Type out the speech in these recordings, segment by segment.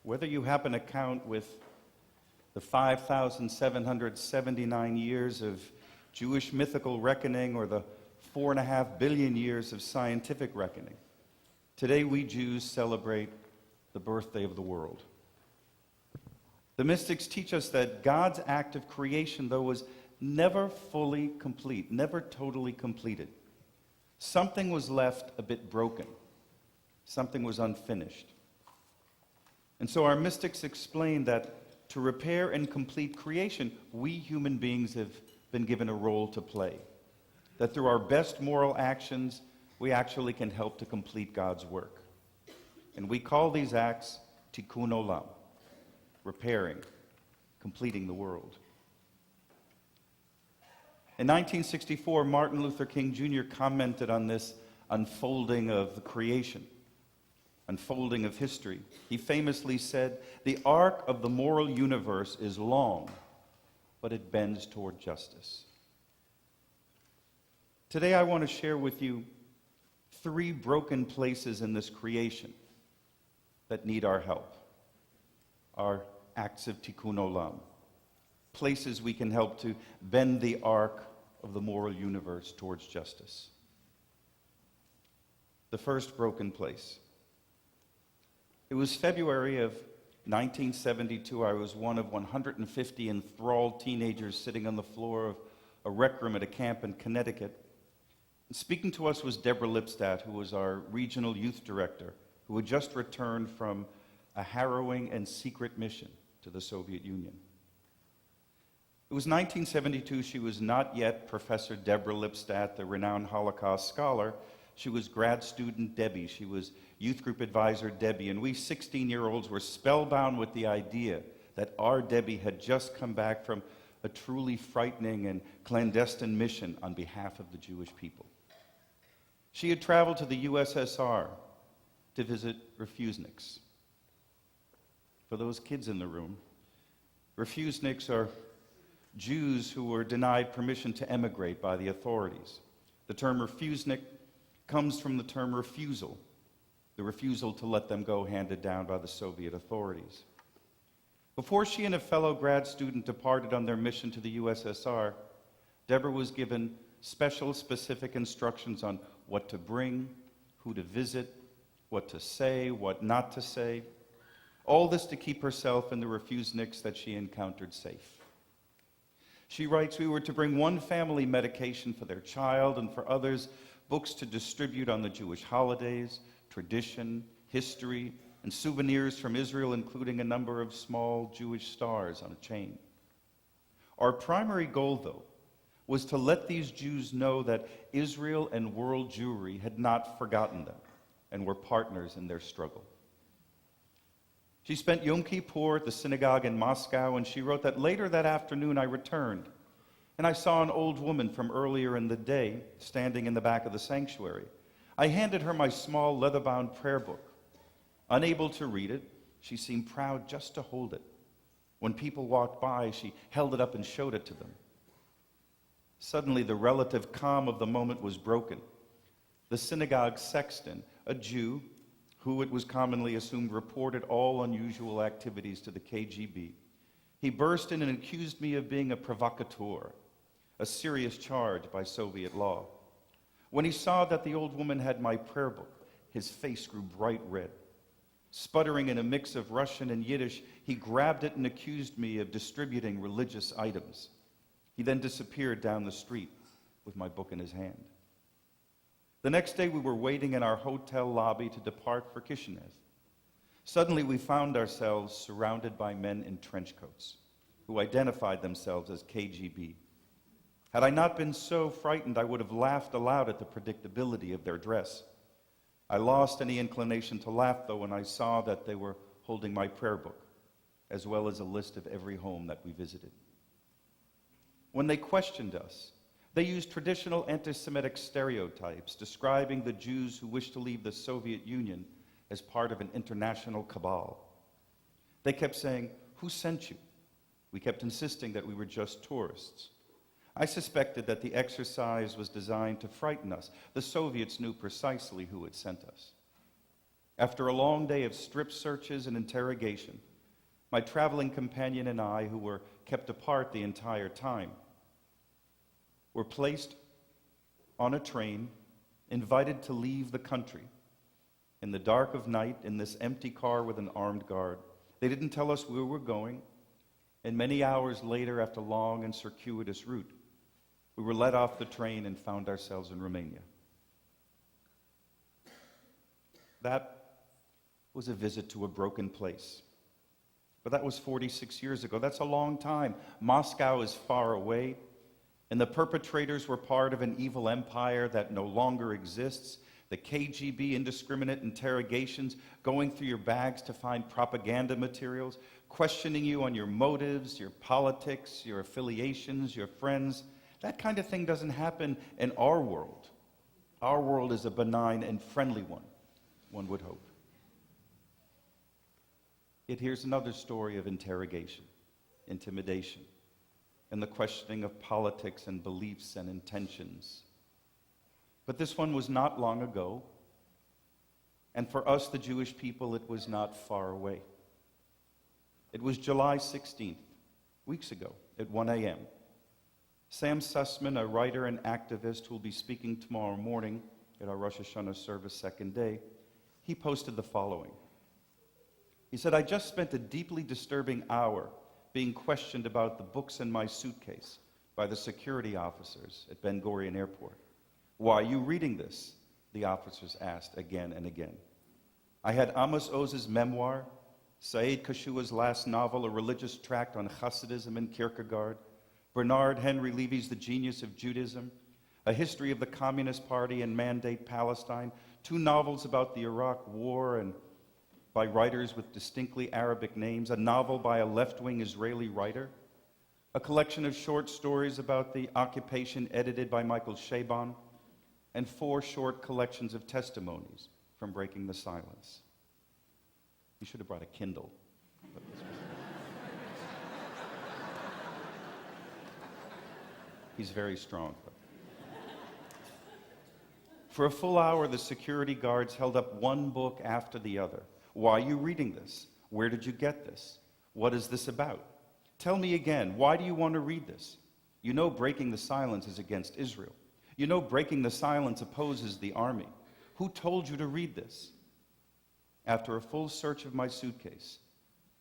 whether you happen to count with the 5,779 years of Jewish mythical reckoning or the 4.5 billion years of scientific reckoning, today we Jews celebrate the birthday of the world. The mystics teach us that God's act of creation, though, was never fully complete, never totally completed. Something was left a bit broken. Something was unfinished. And so our mystics explain that to repair and complete creation, we human beings have been given a role to play. That through our best moral actions, we actually can help to complete God's work. And we call these acts tikkun olam, repairing, completing the world. In 1964, Martin Luther King Jr. commented on this unfolding of the creation, unfolding of history. He famously said, "The arc of the moral universe is long, but it bends toward justice." Today I want to share with you 3 broken places in this creation that need our help. Our acts of tikkun olam. Places we can help to bend the arc of the moral universe towards justice. The first broken place. It was February of 1972. I was one of 150 enthralled teenagers sitting on the floor of a rec room at a camp in Connecticut. And speaking to us was Deborah Lipstadt, who was our regional youth director, who had just returned from a harrowing and secret mission to the Soviet Union. It was 1972. She was not yet Professor Deborah Lipstadt, the renowned Holocaust scholar. She was grad student Debbie. She was youth group advisor Debbie. And we 16-year-olds were spellbound with the idea that our Debbie had just come back from a truly frightening and clandestine mission on behalf of the Jewish people. She had traveled to the USSR to visit refuseniks. For those kids in the room, refuseniks are Jews who were denied permission to emigrate by the authorities. The term refusenik comes from the term refusal, the refusal to let them go handed down by the Soviet authorities. Before she and a fellow grad student departed on their mission to the USSR, Deborah was given special, specific instructions on what to bring, who to visit, what to say, what not to say. All this to keep herself and the refuseniks that she encountered safe. She writes, "We were to bring one family medication for their child, and for others, books to distribute on the Jewish holidays, tradition, history, and souvenirs from Israel, including a number of small Jewish stars on a chain. Our primary goal, though, was to let these Jews know that Israel and world Jewry had not forgotten them and were partners in their struggle." She spent Yom Kippur at the synagogue in Moscow, and she wrote that later that afternoon I returned, and I saw an old woman from earlier in the day standing in the back of the sanctuary. I handed her my small leather-bound prayer book. Unable to read it, she seemed proud just to hold it. When people walked by, she held it up and showed it to them. Suddenly, the relative calm of the moment was broken. The synagogue sexton, a Jew, who it was commonly assumed reported all unusual activities to the KGB. He burst in and accused me of being a provocateur, a serious charge by Soviet law. When he saw that the old woman had my prayer book, his face grew bright red. Sputtering in a mix of Russian and Yiddish, he grabbed it and accused me of distributing religious items. He then disappeared down the street with my book in his hand. The next day, we were waiting in our hotel lobby to depart for Kishinev. Suddenly, we found ourselves surrounded by men in trench coats who identified themselves as KGB. Had I not been so frightened, I would have laughed aloud at the predictability of their dress. I lost any inclination to laugh, though, when I saw that they were holding my prayer book, as well as a list of every home that we visited. When they questioned us, they used traditional anti-Semitic stereotypes describing the Jews who wished to leave the Soviet Union as part of an international cabal. They kept saying, "Who sent you?" We kept insisting that we were just tourists. I suspected that the exercise was designed to frighten us. The Soviets knew precisely who had sent us. After a long day of strip searches and interrogation, my traveling companion and I, who were kept apart the entire time, were placed on a train, invited to leave the country in the dark of night in this empty car with an armed guard. They didn't tell us where we were going, and many hours later, after a long and circuitous route, we were let off the train and found ourselves in Romania. That was a visit to a broken place. But that was 46 years ago. That's a long time. Moscow is far away, and the perpetrators were part of an evil empire that no longer exists. The KGB indiscriminate interrogations, going through your bags to find propaganda materials, questioning you on your motives, your politics, your affiliations, your friends. That kind of thing doesn't happen in our world. Our world is a benign and friendly one would hope. Yet here's another story of interrogation, intimidation, and the questioning of politics and beliefs and intentions. But this one was not long ago, and for us, the Jewish people, it was not far away. It was July 16th, weeks ago, at 1 a.m. Sam Sussman, a writer and activist who will be speaking tomorrow morning at our Rosh Hashanah service second day, he posted the following. He said, "I just spent a deeply disturbing hour being questioned about the books in my suitcase by the security officers at Ben Gurion Airport. Why are you reading this?" the officers asked again and again. I had Amos Oz's memoir, Said Kashua's last novel, a religious tract on Hasidism and Kierkegaard, Bernard Henry Levy's The Genius of Judaism, a history of the Communist Party and Mandate Palestine, 2 novels about the Iraq War and by writers with distinctly Arabic names, a novel by a left-wing Israeli writer, a collection of short stories about the occupation edited by Michael Chabon, and 4 short collections of testimonies from Breaking the Silence. You should have brought a Kindle. He's very strong. For a full hour, the security guards held up one book after the other. Why are you reading this? Where did you get this? What is this about? Tell me again, why do you want to read this? You know Breaking the Silence is against Israel. You know Breaking the Silence opposes the army. Who told you to read this? After a full search of my suitcase,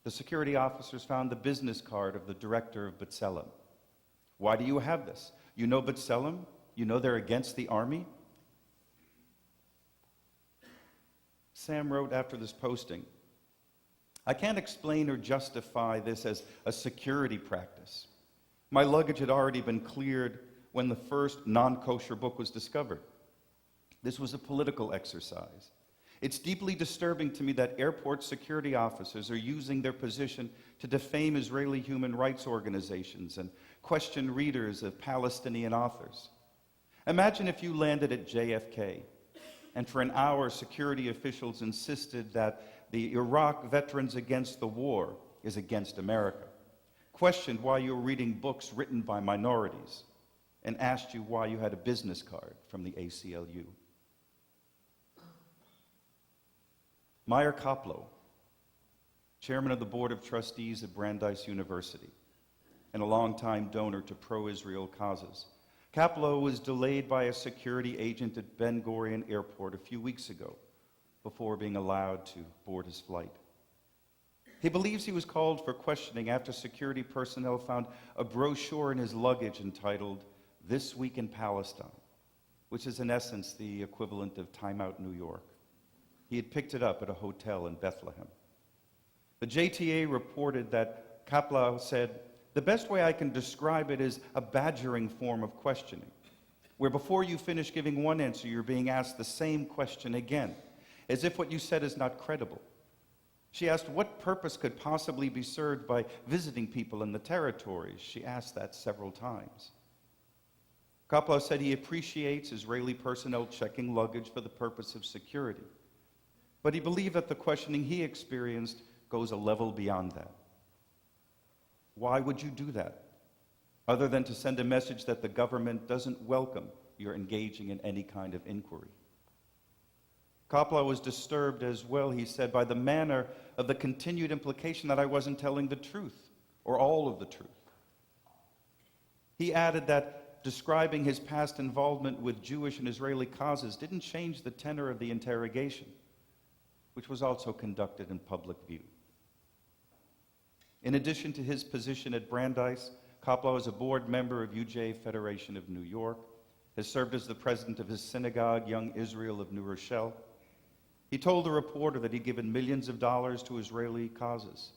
the security officers found the business card of the director of B'Tselem. Why do you have this? You know B'Tselem? You know they're against the army? Sam wrote after this posting, I can't explain or justify this as a security practice. My luggage had already been cleared when the first non-kosher book was discovered. This was a political exercise. It's deeply disturbing to me that airport security officers are using their position to defame Israeli human rights organizations and question readers of Palestinian authors. Imagine if you landed at JFK and for an hour security officials insisted that the Iraq Veterans Against the War is against America, questioned why you were reading books written by minorities, and asked you why you had a business card from the ACLU. Meyer Koplow, chairman of the board of trustees at Brandeis University and a longtime donor to pro-Israel causes, Koplow was delayed by a security agent at Ben Gurion Airport a few weeks ago before being allowed to board his flight. He believes he was called for questioning after security personnel found a brochure in his luggage entitled This Week in Palestine, which is in essence the equivalent of Time Out New York. He had picked it up at a hotel in Bethlehem. The JTA reported that Koplow said, the best way I can describe it is a badgering form of questioning, where before you finish giving one answer, you're being asked the same question again, as if what you said is not credible. She asked what purpose could possibly be served by visiting people in the territories. She asked that several times. Koplow said he appreciates Israeli personnel checking luggage for the purpose of security, but he believed that the questioning he experienced goes a level beyond that. Why would you do that, other than to send a message that the government doesn't welcome your engaging in any kind of inquiry? Koplow was disturbed as well, he said, by the manner of the continued implication that I wasn't telling the truth, or all of the truth. He added that describing his past involvement with Jewish and Israeli causes didn't change the tenor of the interrogation, which was also conducted in public view. In addition to his position at Brandeis, Koplow is a board member of UJ Federation of New York, has served as the president of his synagogue, Young Israel of New Rochelle. He told the reporter that he'd given millions of dollars to Israeli causes.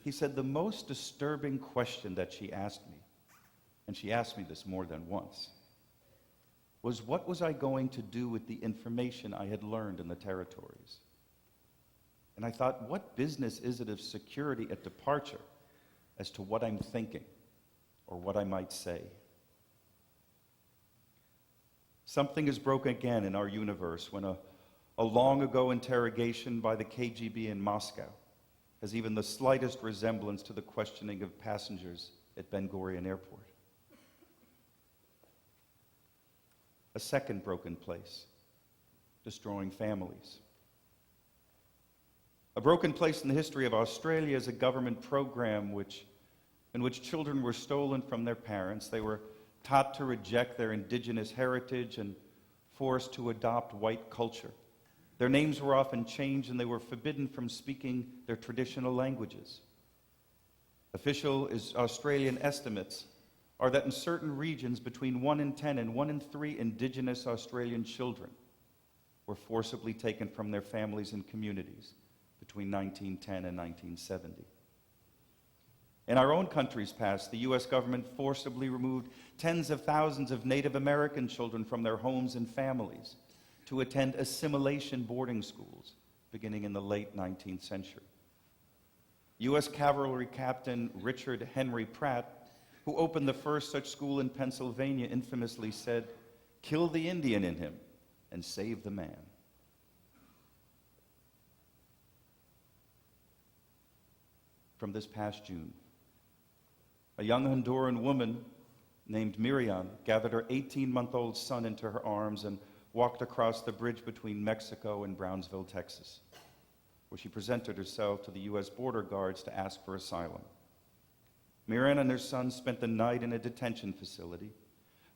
He said, the most disturbing question that she asked me, and she asked me this more than once, was what was I going to do with the information I had learned in the territories? And I thought, what business is it of security at departure as to what I'm thinking or what I might say? Something is broken again in our universe when a long ago interrogation by the KGB in Moscow has even the slightest resemblance to the questioning of passengers at Ben Gurion Airport. A second broken place, destroying families. A broken place in the history of Australia is a government program in which children were stolen from their parents. They were taught to reject their indigenous heritage and forced to adopt white culture. Their names were often changed and they were forbidden from speaking their traditional languages. Official Australian estimates are that in certain regions between 1 in 10 and 1 in 3 indigenous Australian children were forcibly taken from their families and communities between 1910 and 1970. In our own country's past, the U.S. government forcibly removed tens of thousands of Native American children from their homes and families to attend assimilation boarding schools beginning in the late 19th century. U.S. Cavalry Captain Richard Henry Pratt, who opened the first such school in Pennsylvania, infamously said, "Kill the Indian in him and save the man." From this past June, a young Honduran woman named Miriam gathered her 18-month-old son into her arms and walked across the bridge between Mexico and Brownsville, Texas, where she presented herself to the U.S. border guards to ask for asylum. Miriam and her son spent the night in a detention facility.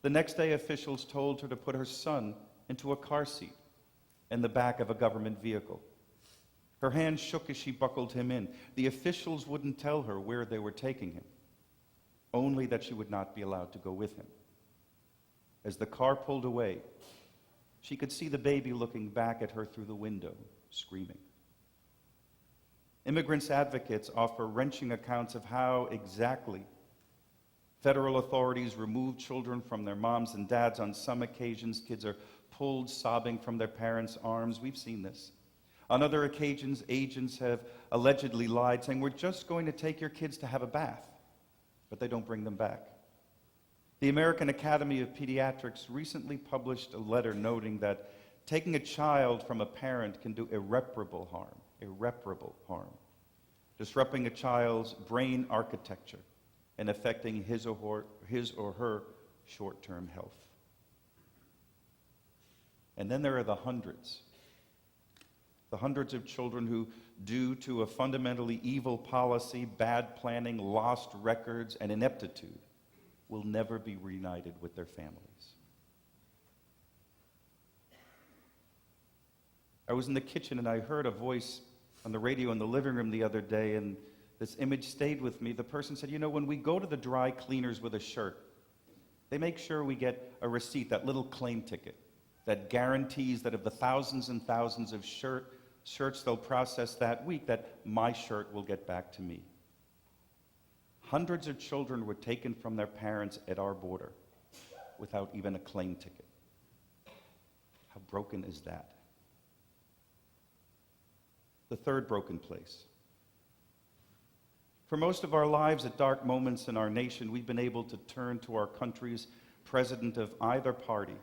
The next day, officials told her to put her son into a car seat in the back of a government vehicle. Her hand shook as she buckled him in. The officials wouldn't tell her where they were taking him, only that she would not be allowed to go with him. As the car pulled away, she could see the baby looking back at her through the window, screaming. Immigrants' advocates offer wrenching accounts of how exactly federal authorities remove children from their moms and dads. On some occasions, kids are pulled sobbing from their parents' arms. We've seen this. On other occasions, agents have allegedly lied, saying, "We're just going to take your kids to have a bath," but they don't bring them back. The American Academy of Pediatrics recently published a letter noting that taking a child from a parent can do irreparable harm, disrupting a child's brain architecture and affecting his or her short-term health. And then there are the hundreds of children who, due to a fundamentally evil policy, bad planning, lost records, and ineptitude, will never be reunited with their families. I was in the kitchen and I heard a voice on the radio in the living room the other day, and this image stayed with me. The person said, "You know, when we go to the dry cleaners with a shirt, they make sure we get a receipt, that little claim ticket, that guarantees that of the thousands and thousands of shirts they'll process that week, that my shirt will get back to me." Hundreds of children were taken from their parents at our border without even a claim ticket. How broken is that? The third broken place. For most of our lives, at dark moments in our nation, we've been able to turn to our country's president of either party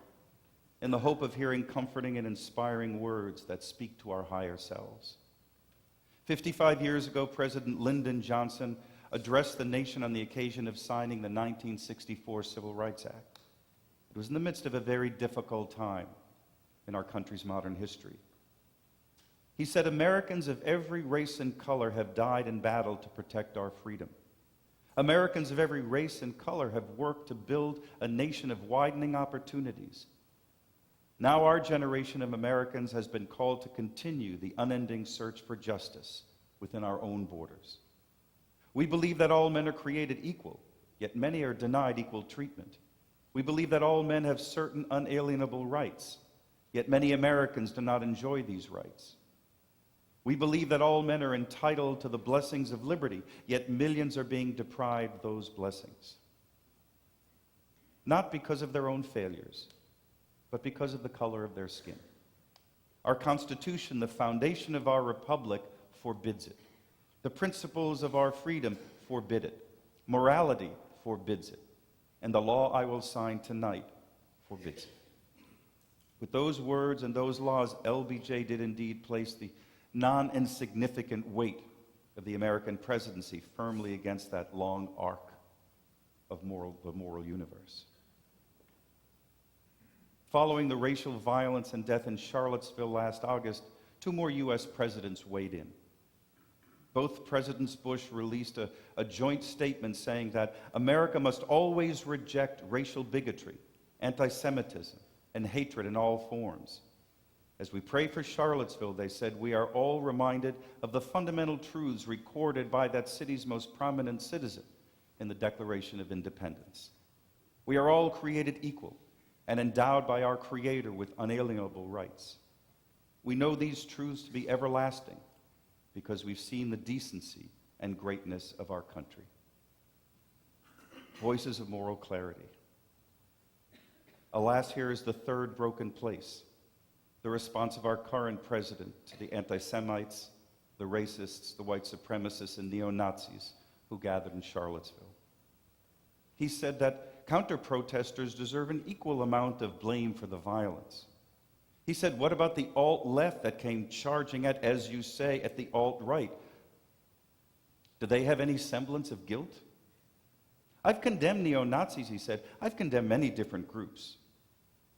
in the hope of hearing comforting and inspiring words that speak to our higher selves. 55 years ago, President Lyndon Johnson addressed the nation on the occasion of signing the 1964 Civil Rights Act. It was in the midst of a very difficult time. in our country's modern history. He said, Americans of every race and color have died in battle to protect our freedom. Americans of every race and color have worked to build a nation of widening opportunities. Now our generation of Americans has been called to continue the unending search for justice within our own borders. We believe that all men are created equal, yet many are denied equal treatment. We believe that all men have certain unalienable rights, yet many Americans do not enjoy these rights. We believe that all men are entitled to the blessings of liberty, yet millions are being deprived those blessings. Not because of their own failures, but because of the color of their skin. Our Constitution, the foundation of our republic, forbids it. The principles of our freedom forbid it. Morality forbids it. And the law I will sign tonight forbids it. With those words and those laws, LBJ did indeed place the non-insignificant weight of the American presidency firmly against that long arc of the moral universe. Following the racial violence and death in Charlottesville last August, 2 more U.S. presidents weighed in. Both Presidents Bush released a joint statement saying that America must always reject racial bigotry, anti-Semitism, and hatred in all forms. As we pray for Charlottesville, they said, we are all reminded of the fundamental truths recorded by that city's most prominent citizen in the Declaration of Independence. We are all created equal and endowed by our Creator with unalienable rights. We know these truths to be everlasting because we've seen the decency and greatness of our country. Voices of moral clarity. Alas, here is the third broken place. The response of our current president to the anti-Semites, the racists, the white supremacists, and neo-Nazis who gathered in Charlottesville. He said that counter-protesters deserve an equal amount of blame for the violence. He said, what about the alt-left that came charging at, as you say, at the alt-right? Do they have any semblance of guilt? I've condemned neo-Nazis, he said. I've condemned many different groups.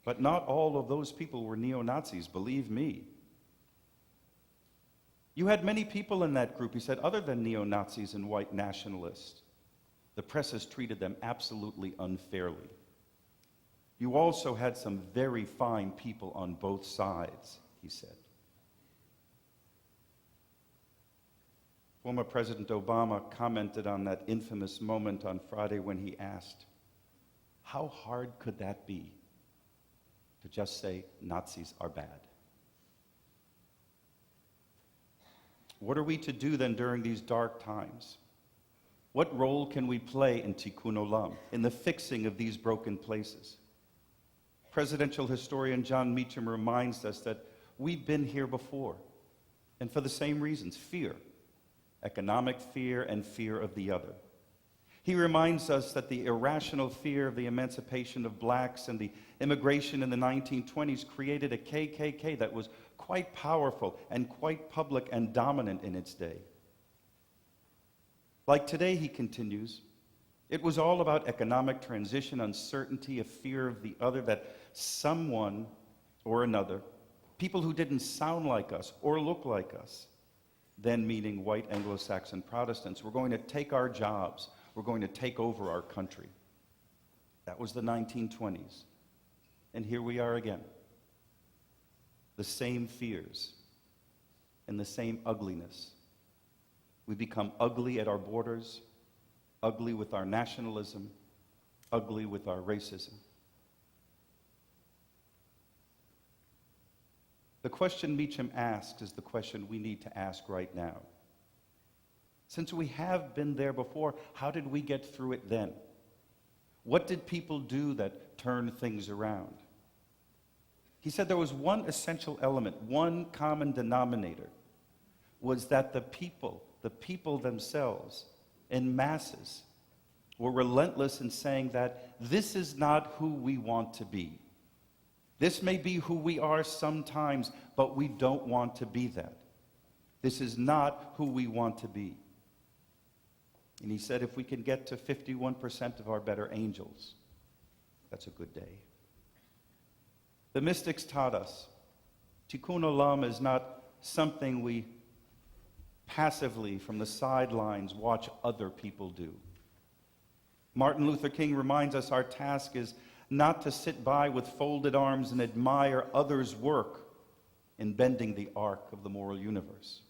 But not all of those people were neo-Nazis, believe me. You had many people in that group, he said, other than neo-Nazis and white nationalists. The press has treated them absolutely unfairly. You also had some very fine people on both sides, he said. Former President Obama commented on that infamous moment on Friday when he asked, how hard could that be to just say Nazis are bad? What are we to do then during these dark times? What role can we play in Tikkun Olam, in the fixing of these broken places? Presidential historian John Meacham reminds us that we've been here before, and for the same reasons, fear, economic fear and fear of the other. He reminds us that the irrational fear of the emancipation of blacks and the immigration in the 1920s created a KKK that was quite powerful and quite public and dominant in its day. Like today, he continues, it was all about economic transition, uncertainty, a fear of the other, that someone or another, people who didn't sound like us or look like us, then meaning white Anglo-Saxon Protestants, were going to take our jobs, were going to take over our country. That was the 1920s. And here we are again. The same fears and the same ugliness. We become ugly at our borders, ugly with our nationalism, ugly with our racism. The question Meacham asks is the question we need to ask right now. Since we have been there before, how did we get through it then? What did people do that turned things around? He said there was one essential element, one common denominator, was that the people themselves, in masses, were relentless in saying that this is not who we want to be. This may be who we are sometimes, but we don't want to be that. This is not who we want to be. And he said if we can get to 51% of our better angels, that's a good day. The mystics taught us Tikkun olam is not something we passively from the sidelines watch other people do. Martin Luther King reminds us our task is not to sit by with folded arms and admire others' work in bending the arc of the moral universe.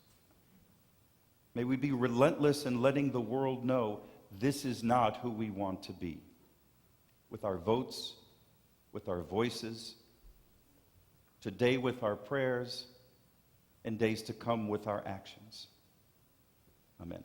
May we be relentless in letting the world know this is not who we want to be. With our votes, with our voices, today with our prayers, and days to come with our actions. Amen.